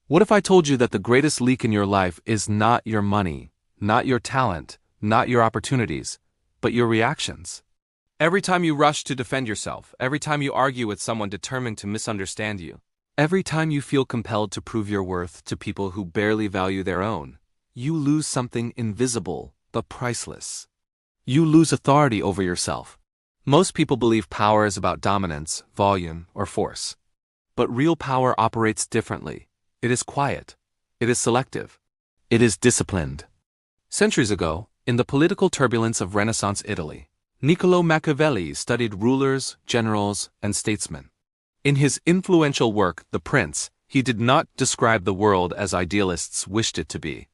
What if I told you that the greatest leak in your life is not your money, not your talent, not your opportunities, but your reactions? Every time you rush to defend yourself, every time you argue with someone determined to misunderstand you, every time you feel compelled to prove your worth to people who barely value their own, you lose something invisible but priceless. You lose authority over yourself. Most people believe power is about dominance, volume, or force. But real power operates differently. It is quiet. It is selective. It is disciplined. Centuries ago, in the political turbulence of Renaissance Italy, Niccolò Machiavelli studied rulers, generals, and statesmen. In his influential work, The Prince, he did not describe the world as idealists wished it to be.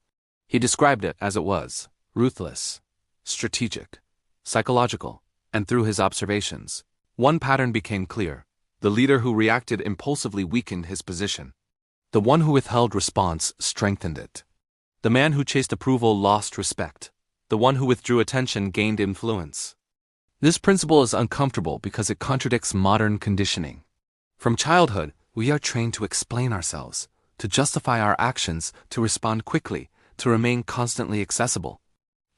He described it as it was, ruthless, strategic, psychological, and through his observations, one pattern became clear. The leader who reacted impulsively weakened his position. The one who withheld response strengthened it. The man who chased approval lost respect. The one who withdrew attention gained influence. This principle is uncomfortable because it contradicts modern conditioning. From childhood, we are trained to explain ourselves, to justify our actions, to respond quickly, to remain constantly accessible.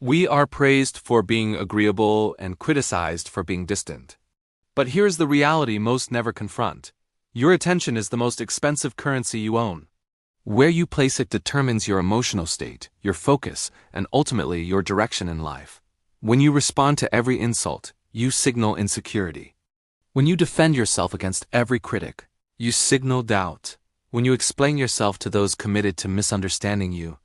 We are praised for being agreeable and criticized for being distant. But here's the reality most never confront. Your attention is the most expensive currency you own. Where you place it determines your emotional state, your focus, and ultimately your direction in life. When you respond to every insult, you signal insecurity. When you defend yourself against every critic, you signal doubt. When you explain yourself to those committed to misunderstanding you,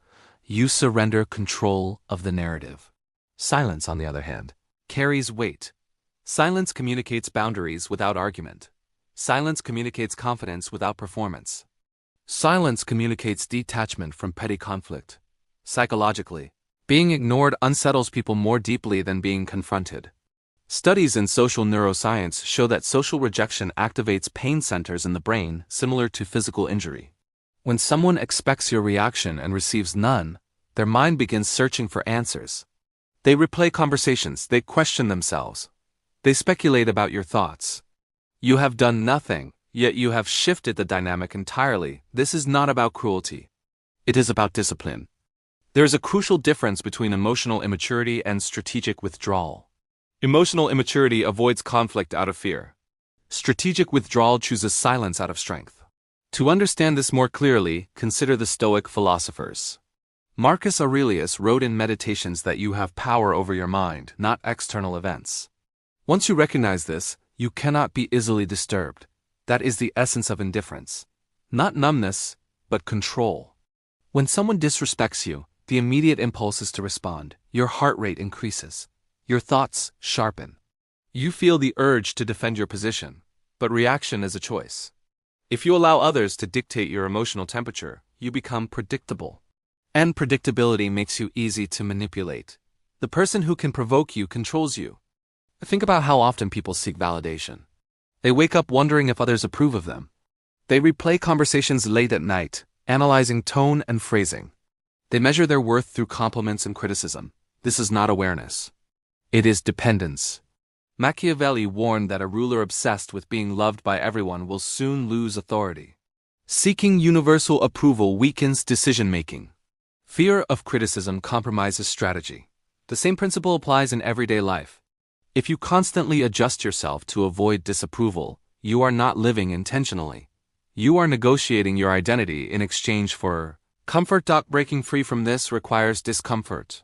you surrender control of the narrative. Silence, on the other hand, carries weight. Silence communicates boundaries without argument. Silence communicates confidence without performance. Silence communicates detachment from petty conflict. Psychologically, being ignored unsettles people more deeply than being confronted. Studies in social neuroscience show that social rejection activates pain centers in the brain similar to physical injury. When someone expects your reaction and receives none, their mind begins searching for answers. They replay conversations, they question themselves. They speculate about your thoughts. You have done nothing, yet you have shifted the dynamic entirely. This is not about cruelty. It is about discipline. There is a crucial difference between emotional immaturity and strategic withdrawal. Emotional immaturity avoids conflict out of fear. Strategic withdrawal chooses silence out of strength. To understand this more clearly, consider the Stoic philosophers. Marcus Aurelius wrote in Meditations that you have power over your mind, not external events. Once you recognize this, you cannot be easily disturbed. That is the essence of indifference. Not numbness, but control. When someone disrespects you, the immediate impulse is to respond. Your heart rate increases. Your thoughts sharpen. You feel the urge to defend your position, but reaction is a choice. If you allow others to dictate your emotional temperature, you become predictable. And predictability makes you easy to manipulate. The person who can provoke you controls you. Think about how often people seek validation. They wake up wondering if others approve of them. They replay conversations late at night, analyzing tone and phrasing. They measure their worth through compliments and criticism. This is not awareness. It is dependence. Machiavelli warned that a ruler obsessed with being loved by everyone will soon lose authority. Seeking universal approval weakens decision-making. Fear of criticism compromises strategy. The same principle applies in everyday life. If you constantly adjust yourself to avoid disapproval, you are not living intentionally. You are negotiating your identity in exchange for comfort. Breaking free from this requires discomfort.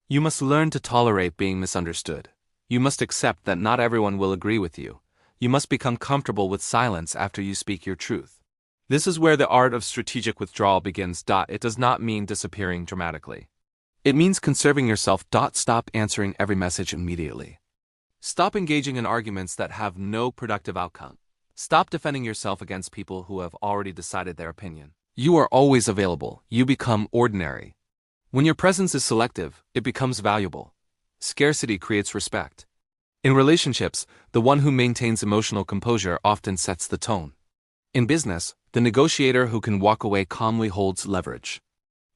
You must learn to tolerate being misunderstood. You must accept that not everyone will agree with you. You must become comfortable with silence after you speak your truth. This is where the art of strategic withdrawal begins. It does not mean disappearing dramatically. It means conserving yourself. Stop answering every message immediately. Stop engaging in arguments that have no productive outcome. Stop defending yourself against people who have already decided their opinion. You are always available. You become ordinary. When your presence is selective, it becomes valuable. Scarcity creates respect. In relationships, the one who maintains emotional composure often sets the tone. In business, the negotiator who can walk away calmly holds leverage.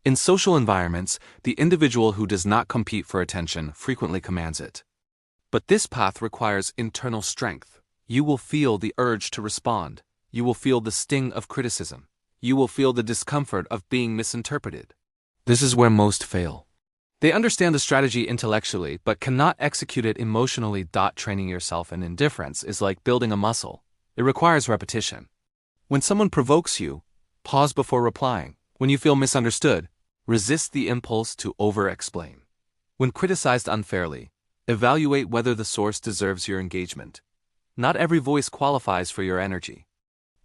In social environments, the individual who does not compete for attention frequently commands it. But this path requires internal strength. You will feel the urge to respond. You will feel the sting of criticism. you will feel the discomfort of being misinterpreted. This is where most fail. They understand the strategy intellectually but cannot execute it emotionally. Training yourself in indifference is like building a muscle. It requires repetition. When someone provokes you, pause before replying. When you feel misunderstood, resist the impulse to over-explain. When criticized unfairly, evaluate whether the source deserves your engagement. Not every voice qualifies for your energy.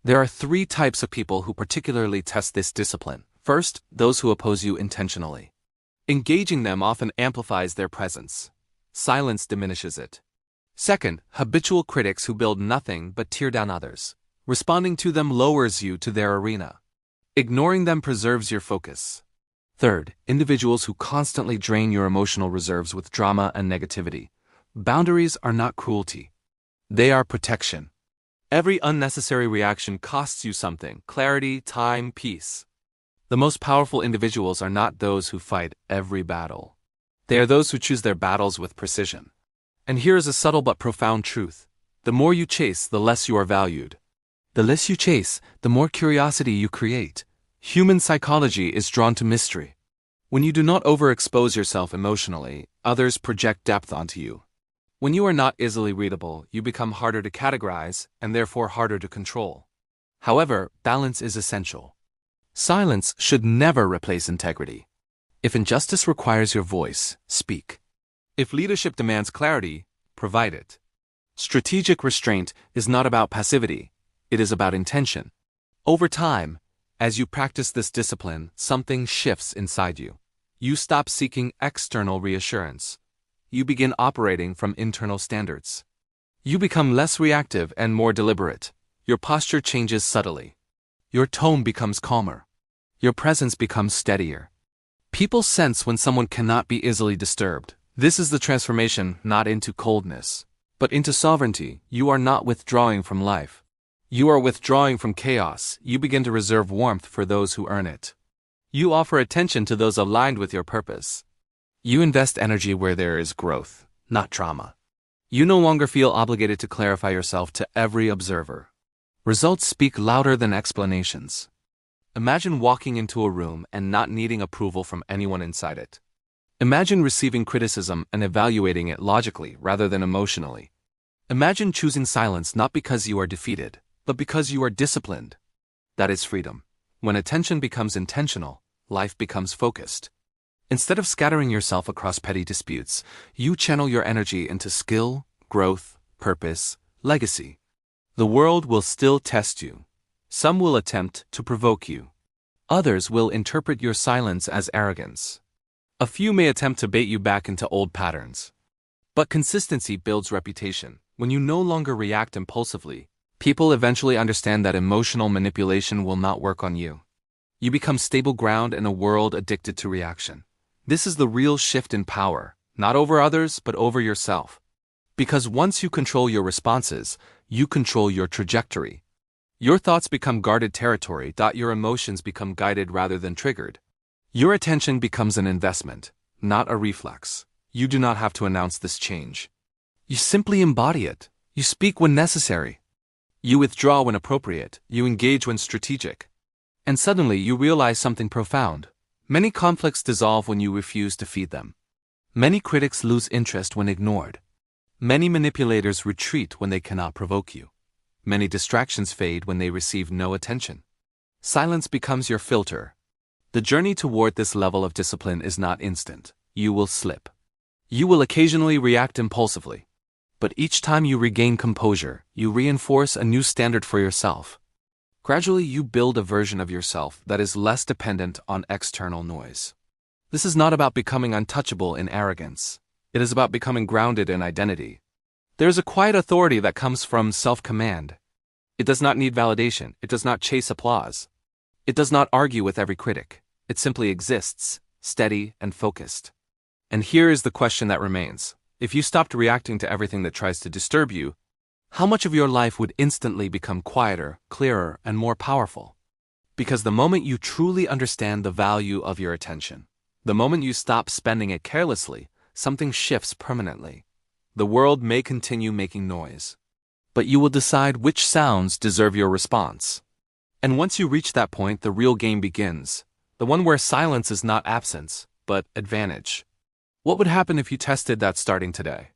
There are 3 types of people who particularly test this discipline. First, those who oppose you intentionally. Engaging them often amplifies their presence. Silence diminishes it. Second, habitual critics who build nothing but tear down others. Responding to them lowers you to their arena. Ignoring them preserves your focus. Third, individuals who constantly drain your emotional reserves with drama and negativity. Boundaries are not cruelty. They are protection. Every unnecessary reaction costs you something: clarity, time, peace. The most powerful individuals are not those who fight every battle. They are those who choose their battles with precision. And here is a subtle but profound truth. The more you chase, the less you are valued. The less you chase, the more curiosity you create. Human psychology is drawn to mystery. When you do not overexpose yourself emotionally, others project depth onto you. When you are not easily readable, you become harder to categorize and therefore harder to control. However, balance is essential. Silence should never replace integrity. If injustice requires your voice, speak. If leadership demands clarity, provide it. Strategic restraint is not about passivity. It is about intention. Over time, as you practice this discipline, something shifts inside you. You stop seeking external reassurance. You begin operating from internal standards. You become less reactive and more deliberate. Your posture changes subtly. Your tone becomes calmer. Your presence becomes steadier. People sense when someone cannot be easily disturbed. This is the transformation not into coldness, but into sovereignty. You are not withdrawing from life. You are withdrawing from chaos. You begin to reserve warmth for those who earn it. You offer attention to those aligned with your purpose. You invest energy where there is growth, not drama. You no longer feel obligated to clarify yourself to every observer. Results speak louder than explanations. Imagine walking into a room and not needing approval from anyone inside it. Imagine receiving criticism and evaluating it logically rather than emotionally. Imagine choosing silence not because you are defeated, but because you are disciplined. That is freedom. When attention becomes intentional, life becomes focused. Instead of scattering yourself across petty disputes, you channel your energy into skill, growth, purpose, legacy. The world will still test you. Some will attempt to provoke you. Others will interpret your silence as arrogance. A few may attempt to bait you back into old patterns. But consistency builds reputation. When you no longer react impulsively, people eventually understand that emotional manipulation will not work on you. You become stable ground in a world addicted to reaction. This is the real shift in power, not over others, but over yourself. Because once you control your responses, you control your trajectory. Your thoughts become guarded territory. Your emotions become guided rather than triggered. Your attention becomes an investment, not a reflex. You do not have to announce this change. You simply embody it. You speak when necessary. You withdraw when appropriate. You engage when strategic. And suddenly you realize something profound. Many conflicts dissolve when you refuse to feed them. Many critics lose interest when ignored. Many manipulators retreat when they cannot provoke you. Many distractions fade when they receive no attention. Silence becomes your filter. The journey toward this level of discipline is not instant. You will slip. You will occasionally react impulsively. But each time you regain composure, you reinforce a new standard for yourself. Gradually, you build a version of yourself that is less dependent on external noise. This is not about becoming untouchable in arrogance. It is about becoming grounded in identity. There is a quiet authority that comes from self-command. It does not need validation. It does not chase applause. It does not argue with every critic. It simply exists, steady and focused. And here is the question that remains. If you stopped reacting to everything that tries to disturb you, how much of your life would instantly become quieter, clearer, and more powerful? Because the moment you truly understand the value of your attention, the moment you stop spending it carelessly, something shifts permanently. The world may continue making noise, but you will decide which sounds deserve your response. And once you reach that point, the real game begins. The one where silence is not absence, but advantage. What would happen if you tested that starting today?